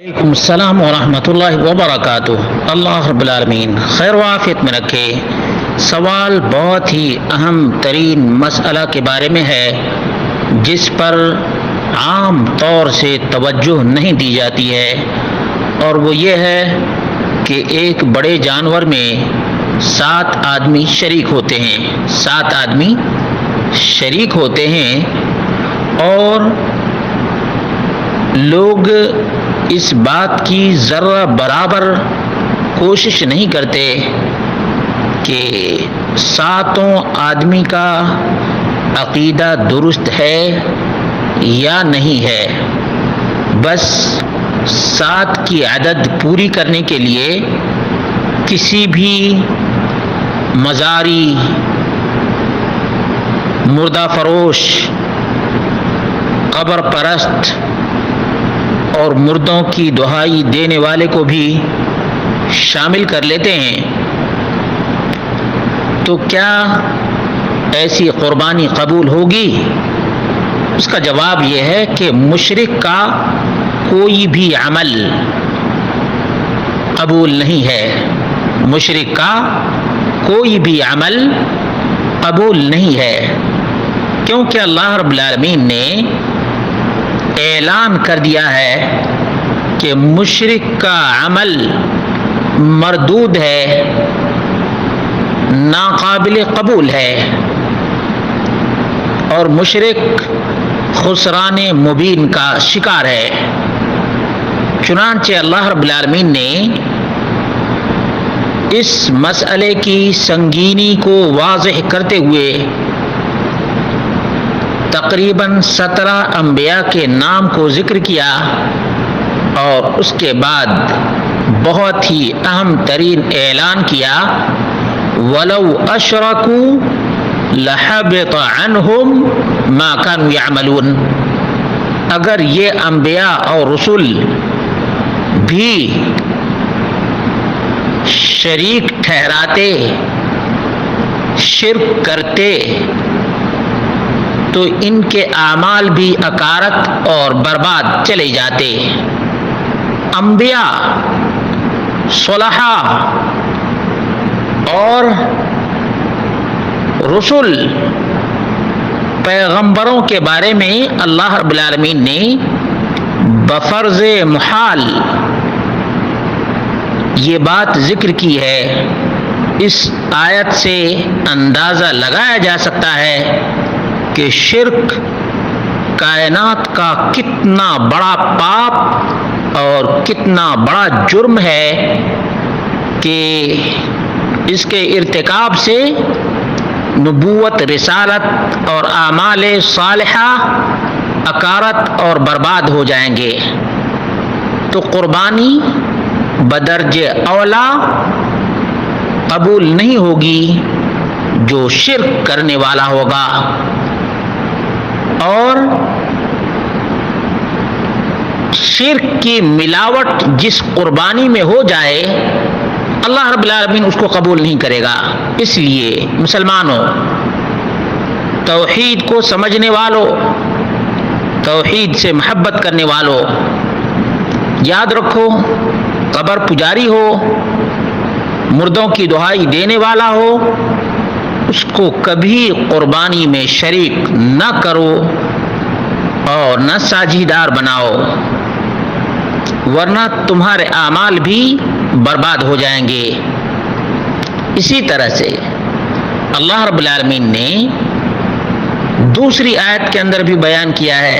وعلیکم السلام ورحمۃ اللہ وبرکاتہ۔ اللہ رب العالمین خیر و عافیت میں رکھے۔ سوال بہت ہی اہم ترین مسئلہ کے بارے میں ہے جس پر عام طور سے توجہ نہیں دی جاتی ہے، اور وہ یہ ہے کہ ایک بڑے جانور میں 7 آدمی شریک ہوتے ہیں، 7 آدمی شریک ہوتے ہیں، اور لوگ اس بات کی ذرہ برابر کوشش نہیں کرتے کہ 7 آدمی کا عقیدہ درست ہے یا نہیں ہے۔ بس 7 کی عدد پوری کرنے کے لیے کسی بھی مزاری، مردہ فروش، قبر پرست اور مردوں کی دہائی دینے والے کو بھی شامل کر لیتے ہیں، تو کیا ایسی قربانی قبول ہوگی؟ اس کا جواب یہ ہے کہ مشرک کا کوئی بھی عمل قبول نہیں ہے، مشرک کا کوئی بھی عمل قبول نہیں ہے، کیونکہ اللہ رب العالمین نے اعلان کر دیا ہے کہ مشرک کا عمل مردود ہے، ناقابل قبول ہے، اور مشرک خسران مبین کا شکار ہے۔ چنانچہ اللہ رب العالمین نے اس مسئلے کی سنگینی کو واضح کرتے ہوئے تقریباً 17 انبیاء کے نام کو ذکر کیا، اور اس کے بعد بہت ہی اہم ترین اعلان کیا، وَلَوْ أَشْرَكُوا لَحَبِطَ عَنْهُمْ مَا كَانُوا يَعْمَلُونَ۔ اگر یہ انبیاء اور رسول بھی شریک ٹھہراتے، شرک کرتے، تو ان کے اعمال بھی اکارت اور برباد چلے جاتے۔ انبیاء، صلحاء اور رسول، پیغمبروں کے بارے میں اللہ رب العالمین نے بفرض محال یہ بات ذکر کی ہے۔ اس آیت سے اندازہ لگایا جا سکتا ہے کہ شرک کائنات کا کتنا بڑا پاپ اور کتنا بڑا جرم ہے کہ اس کے ارتکاب سے نبوت، رسالت اور اعمال صالحہ اکارت اور برباد ہو جائیں گے۔ تو قربانی بدرجہ اولا قبول نہیں ہوگی جو شرک کرنے والا ہوگا، اور شرک کی ملاوٹ جس قربانی میں ہو جائے اللہ رب العالمین اس کو قبول نہیں کرے گا۔ اس لیے مسلمانوں، توحید کو سمجھنے والوں، توحید سے محبت کرنے والوں، یاد رکھو، قبر پجاری ہو، مردوں کی دہائی دینے والا ہو، اس کو کبھی قربانی میں شریک نہ کرو اور نہ ساجیدار بناؤ، ورنہ تمہارے اعمال بھی برباد ہو جائیں گے۔ اسی طرح سے اللہ رب العالمین نے دوسری آیت کے اندر بھی بیان کیا ہے،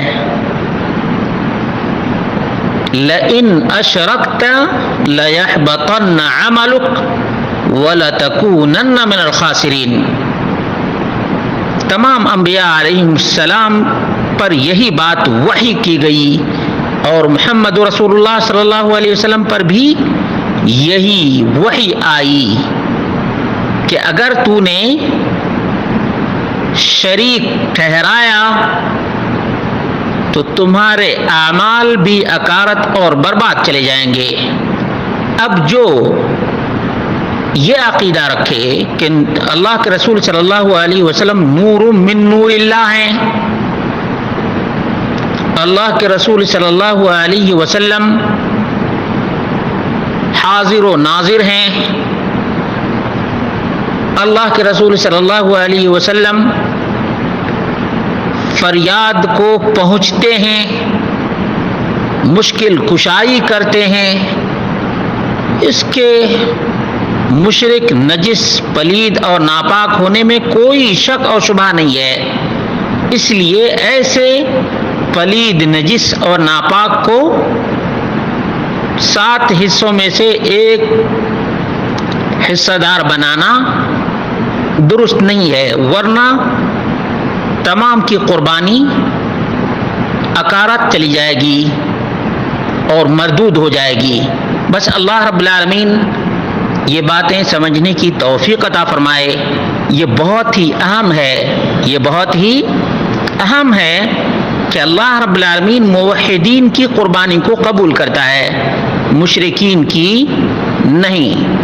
لَإِنْ أَشْرَكْتَ لَيَحْبَطَنَّ عَمَلُكَ وَلَتَكُونَنَّ مِنَ الْخَاسِرِينَ۔ تمام انبیاء علیہ السلام پر یہی بات وحی کی گئی، اور محمد رسول اللہ صلی اللہ علیہ وسلم پر بھی یہی وحی آئی کہ اگر تو نے شریک ٹھہرایا تو تمہارے اعمال بھی اکارت اور برباد چلے جائیں گے۔ اب جو یہ عقیدہ رکھے کہ اللہ کے رسول صلی اللہ علیہ وسلم نور من نور اللہ ہیں، اللہ کے رسول صلی اللہ علیہ وسلم حاضر و ناظر ہیں۔ اللہ کے رسول صلی اللہ علیہ وسلم فریاد کو پہنچتے ہیں، مشکل کشائی کرتے ہیں۔ اس کے مشرک، نجس، پلید اور ناپاک ہونے میں کوئی شک اور شبہ نہیں ہے۔ اس لیے ایسے پلید، نجس اور ناپاک کو 7 حصوں میں سے ایک حصہ دار بنانا درست نہیں ہے، ورنہ تمام کی قربانی اکارت چلی جائے گی اور مردود ہو جائے گی۔ بس اللہ رب العالمین یہ باتیں سمجھنے کی توفیق عطا فرمائے۔ یہ بہت ہی اہم ہے کہ اللہ رب العالمین موحدین کی قربانی کو قبول کرتا ہے، مشرکین کی نہیں۔